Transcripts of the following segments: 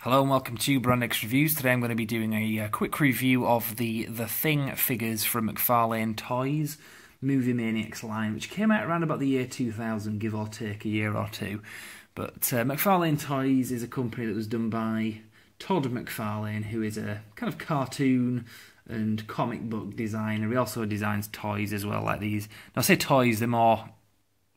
Hello and welcome to Brand X Reviews. Today I'm going to be doing a quick review of the Thing figures from McFarlane Toys Movie Maniacs line, which came out around about the year 2000, give or take a year or two. But McFarlane Toys is a company that was done by Todd McFarlane, who is a kind of cartoon and comic book designer. He also designs toys as well, like these. Now I say toys, they're more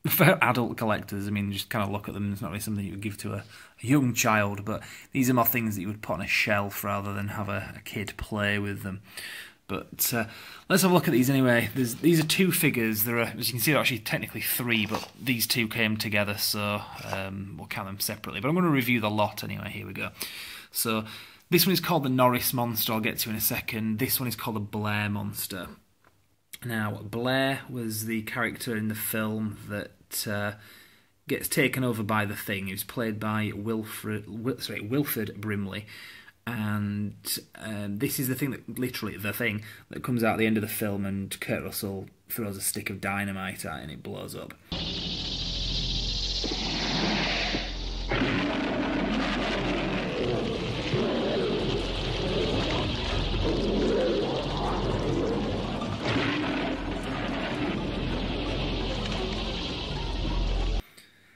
for adult collectors. I mean, just kind of look at them. It's not really something you would give to a young child, but these are more things that you would put on a shelf rather than have a kid play with them. But let's have a look at these anyway. These are two figures. There are, as you can see, there are actually technically three, but these two came together, so we'll count them separately. But I'm going to review the lot anyway. Here we go. So this one is called the Norris monster. I'll get to in a second. This one is called the Blair monster. Now, Blair was the character in the film that gets taken over by the Thing. He was played by Wilford Brimley, and this is the thing that, literally the Thing, that comes out at the end of the film, and Kurt Russell throws a stick of dynamite at it and it blows up.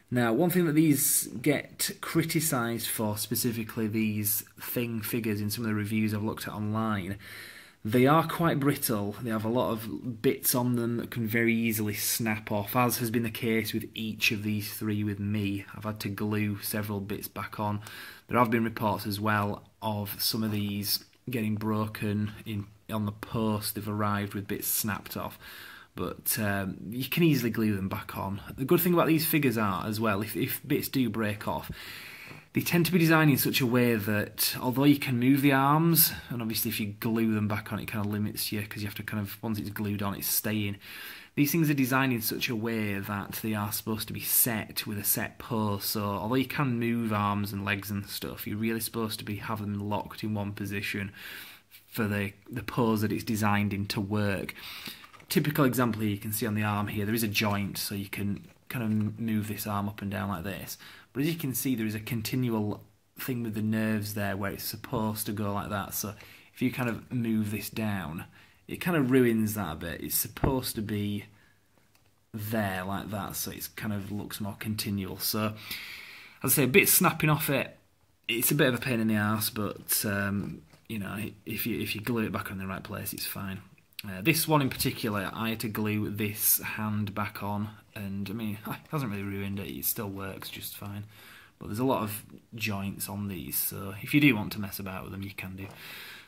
Now, one thing that these get criticised for, specifically these Thing figures in some of the reviews I've looked at online, they are quite brittle. They have a lot of bits on them that can very easily snap off, as has been the case with each of these three with me. I've had to glue several bits back on. There have been reports as well of some of these getting broken on the post. They've arrived with bits snapped off. But you can easily glue them back on. The good thing about these figures are, as well, if bits do break off, they tend to be designed in such a way that, although you can move the arms, and obviously if you glue them back on, it kind of limits you, because you have to kind of, once it's glued on, it's staying. These things are designed in such a way that they are supposed to be set with a set pose, so although you can move arms and legs and stuff, you're really supposed to have them locked in one position for the pose that it's designed in to work. Typical example here, you can see on the arm here, there is a joint, so you can kind of move this arm up and down like this. But as you can see, there is a continual thing with the nerves there where it's supposed to go like that. So if you kind of move this down, it kind of ruins that a bit. It's supposed to be there like that, so it kind of looks more continual. So, as I say, a bit snapping off it, it's a bit of a pain in the arse, but you know, if you glue it back on the right place, it's fine. This one in particular, I had to glue this hand back on, and I mean, it hasn't really ruined it, it still works just fine. But there's a lot of joints on these, so if you do want to mess about with them, you can do.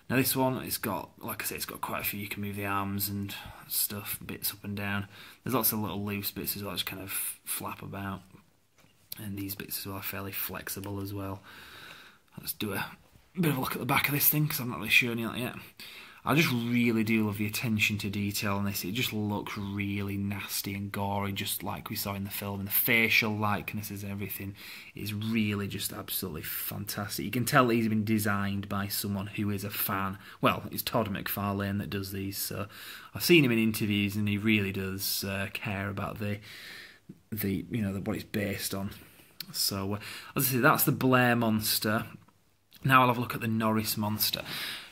Now this one, it's got, like I say, it's got quite a few, you can move the arms and stuff, bits up and down. There's lots of little loose bits as well, just kind of flap about. And these bits as well are fairly flexible as well. Let's do a bit of a look at the back of this thing, because I'm not really sure any of that yet. I just really do love the attention to detail on this. It just looks really nasty and gory, just like we saw in the film. And the facial likenesses and everything is really just absolutely fantastic. You can tell these have been designed by someone who is a fan. Well, it's Todd McFarlane that does these. So I've seen him in interviews, and he really does care about the what it's based on. So as I say, that's the Blair monster. Now I'll have a look at the Norris monster.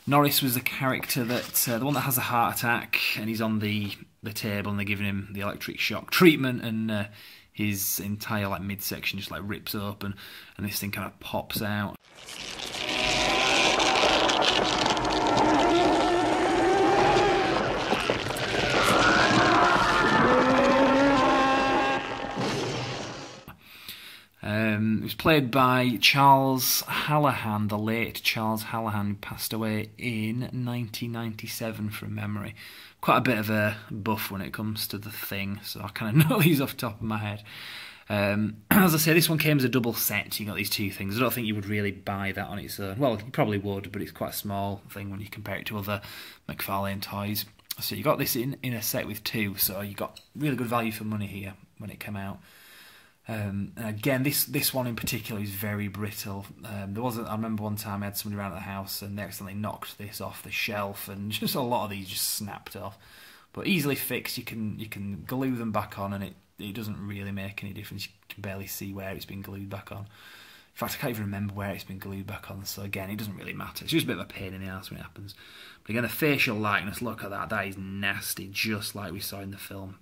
Norris was the character that, the one that has a heart attack, and he's on the table, and they're giving him the electric shock treatment, and his entire midsection just rips open, and this thing kind of pops out. It was played by Charles Hallahan, the late Charles Hallahan, passed away in 1997 from memory. Quite a bit of a buff when it comes to the Thing, so I kind of know these off the top of my head. As I say, this one came as a double set. You got these two things. I don't think you would really buy that on its own. Well, you probably would, but it's quite a small thing when you compare it to other McFarlane toys. So you got this in a set with two, so you got really good value for money here when it came out. Again, this one in particular is very brittle. I remember one time I had somebody around at the house and they accidentally knocked this off the shelf, and just a lot of these just snapped off. But easily fixed. You can glue them back on, and it doesn't really make any difference. You can barely see where it's been glued back on. fact, I can't even remember where it's been glued back on, so again, it doesn't really matter. It's just a bit of a pain in the ass when it happens. But again, the facial likeness, look at that. That is nasty, just like we saw in the film.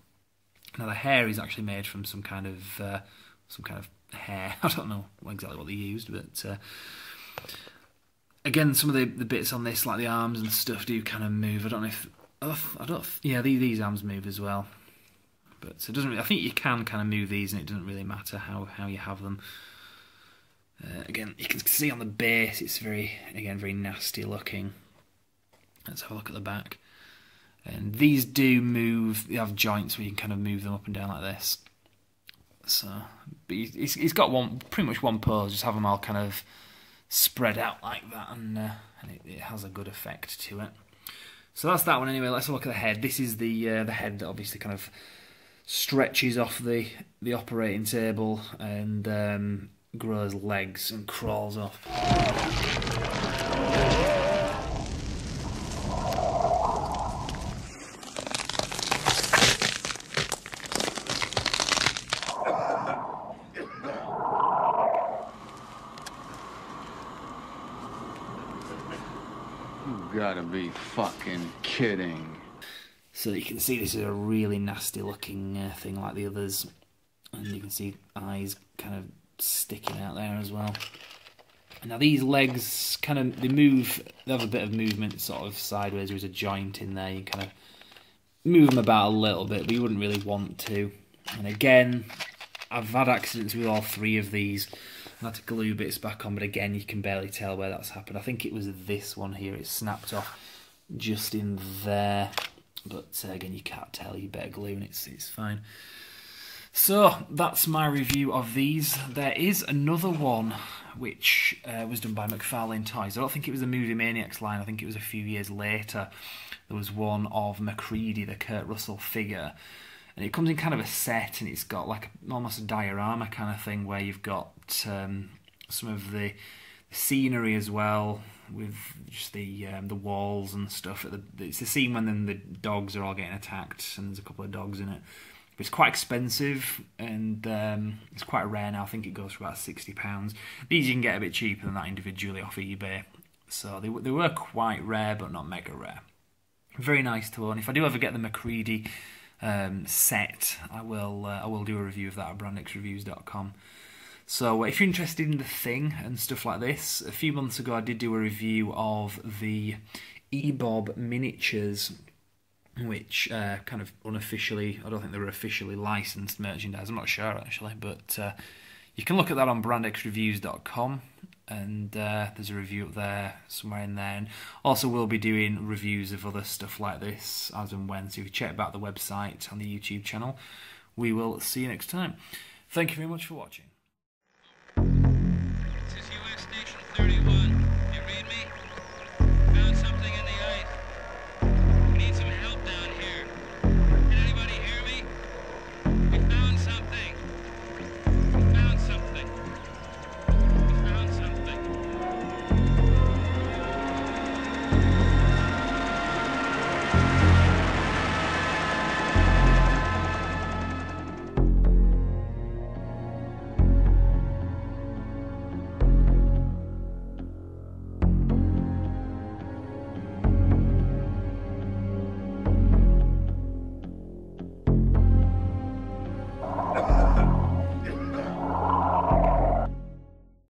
Now, the hair is actually made from some kind of hair. I don't know exactly what they used, but again, some of the bits on this, like the arms and stuff, do kind of move. I don't know if... yeah, these arms move as well. But it doesn't really, I think you can kind of move these, and it doesn't really matter how you have them. Again, you can see on the base, it's very nasty looking. Let's have a look at the back. And these do move. They have joints where you can kind of move them up and down like this. So, but he's got pretty much one pose. Just have them all kind of spread out like that, and it has a good effect to it. So that's that one anyway. Let's have a look at the head. This is the head that obviously kind of stretches off the operating table and grows legs and crawls off. You gotta be fucking kidding. So you can see this is a really nasty looking thing like the others, and you can see eyes kind of sticking out there as well. Now these legs kind of, they have a bit of movement sort of sideways. There's a joint in there, you can kind of move them about a little bit, but you wouldn't really want to. And again, I've had accidents with all three of these. I've had to glue bits back on, but again, you can barely tell where that's happened. I think it was this one here, it snapped off just in there. But again, you can't tell, you better glue and it's fine. So, that's my review of these. There is another one which was done by McFarlane Toys. I don't think it was the Movie Maniacs line, I think it was a few years later. There was one of McCready, the Kurt Russell figure. And it comes in kind of a set, and it's got like almost a diorama kind of thing where you've got some of the scenery as well, with just the walls and stuff. It's the scene when the dogs are all getting attacked, and there's a couple of dogs in it. But it's quite expensive, and it's quite rare now. I think it goes for about £60. These you can get a bit cheaper than that individually off eBay. So they were quite rare, but not mega rare. Very nice to own. If I do ever get the McCready set, I will do a review of that at brandxreviews.com. So if you're interested in the Thing and stuff like this, a few months ago I did do a review of the eBob miniatures, which kind of unofficially, I don't think they were officially licensed merchandise, I'm not sure actually, but you can look at that on brandxreviews.com, and there's a review up there, somewhere in there. And also we'll be doing reviews of other stuff like this as and when, so if you check back the website on the YouTube channel, we will see you next time. Thank you very much for watching.